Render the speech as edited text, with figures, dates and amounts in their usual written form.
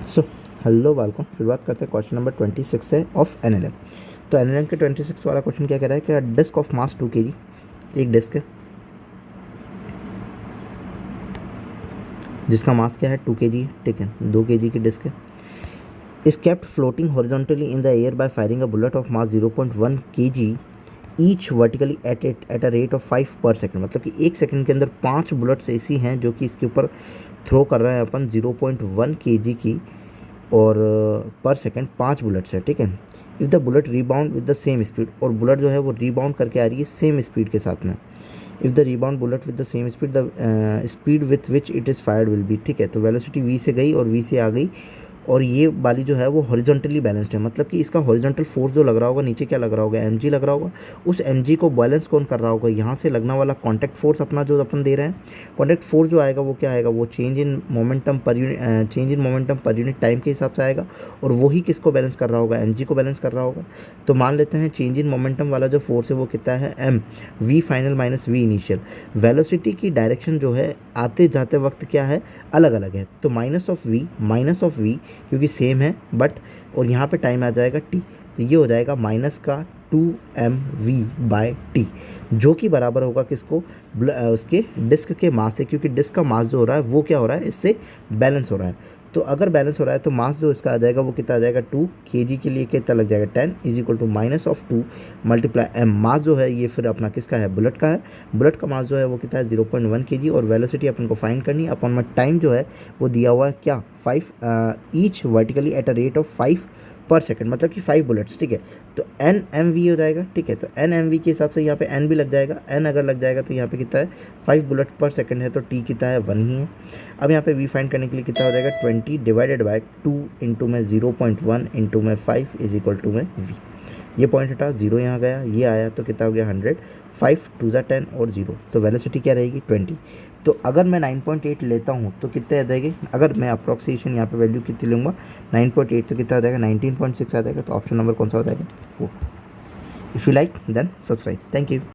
So hello बालकों, शुरुआत करते हैं। क्वेश्चन नंबर 26 से ऑफ एनएलएम। तो एनएलएम के 26 वाला क्वेश्चन क्या कह रहा है कि डिस्क ऑफ मास 2 kg, एक डिस्क है जिसका मास क्या है 2 kg, ठीक है, 2 kg की डिस्क है, is kept floating horizontally in the air by firing a bullet of mass 0.1 kg each vertically at a rate of 5 पर सेकेंड। मतलब कि एक सेकंड के अंदर 5 बुलेट्स ऐसी हैं जो कि इसके ऊपर थ्रो कर रहे हैं अपन 0.1 kg की, और पर सेकंड 5 बुलेट्स है, ठीक है। If the bullet rebound with the same speed, और बुलेट जो है वो रीबाउंड करके आ रही है सेम स्पीड के साथ में। If the rebound bullet with the same speed, the speed with which it is fired will be, ठीक है। तो वेलोसिटी v से गई और v से आ गई, और ये वाली जो है वो हॉरिजॉन्टली बैलेंस्ड है। मतलब कि इसका हॉरिजॉन्टल फोर्स जो लग रहा होगा नीचे, क्या लग रहा होगा, mg लग रहा होगा। उस mg को बैलेंस कौन कर रहा होगा, यहाँ से लगने वाला कॉन्टैक्ट फोर्स अपना जो अपन दे रहे हैं। कॉन्टैक्ट फोर्स जो आएगा वो क्या आएगा, वो change in momentum per unit time के हिसाब से आएगा, और वही किसको बैलेंस कर रहा होगा, mg को बैलेंस कर रहा होगा। तो मान लेते हैं चेंज इन मोमेंटम वाला जो फोर्स है वो कितना है, m v final minus v initial. Velocity की डायरेक्शन जो है आते जाते वक्त क्या है, अलग अलग है। तो माइनस ऑफ v क्योंकि सेम है बट, और यहाँ पे टाइम आ जाएगा t, तो ये हो जाएगा माइनस का 2mv/t, जो कि बराबर होगा किसको, उसके डिस्क के मास से, क्योंकि डिस्क का मास जो हो रहा है वो क्या हो रहा है, इससे बैलेंस हो रहा है। तो अगर बैलेंस हो रहा है तो मास जो इसका आ जाएगा वो कितना आ जाएगा, 2 kg के लिए कितना लग जाएगा 10 is equal to minus of 2 multiply m। Mass जो है ये फिर अपना किसका है, बुलेट का है। बुलेट का मास जो है वो कितना है 0.1 kg, और वेलोसिटी अपन को फाइंड करनी है। अपन में टाइम जो है वो दिया हुआ है क्या, 5 each vertically at a rate of 5 पर सेकंड, मतलब कि 5 बुलेट्स, ठीक है। तो n mv हो जाएगा, ठीक है। तो n mv के हिसाब से यहाँ पे n भी लग जाएगा, n अगर लग जाएगा तो यहाँ पे कितना है 5 बुलेट पर सेकंड है, तो t कितना है 1 ही है। अब यहाँ पे v फाइंड करने के लिए कितना हो जाएगा 20 डिवाइडेड बाय 2 इंटू में 0.1 इंटू में 5 इज इक्वल टू में v। ये पॉइंट हटा, 0 यहाँ गया, ये आया तो कितना हो गया 100, 5 2 ज़ा 10 और 0, तो वेलोसिटी क्या रहेगी 20। तो अगर मैं 9.8 लेता हूँ तो कितने आ जाएगी, अगर मैं अप्रॉक्सीमेशन यहाँ पे वैल्यू कितनी लूँगा 9.8 तो कितना आ जाएगा 19.6 आ जाएगा। तो ऑप्शन नंबर कौन सा हो जाएगा 4। If you like then subscribe. Thank you.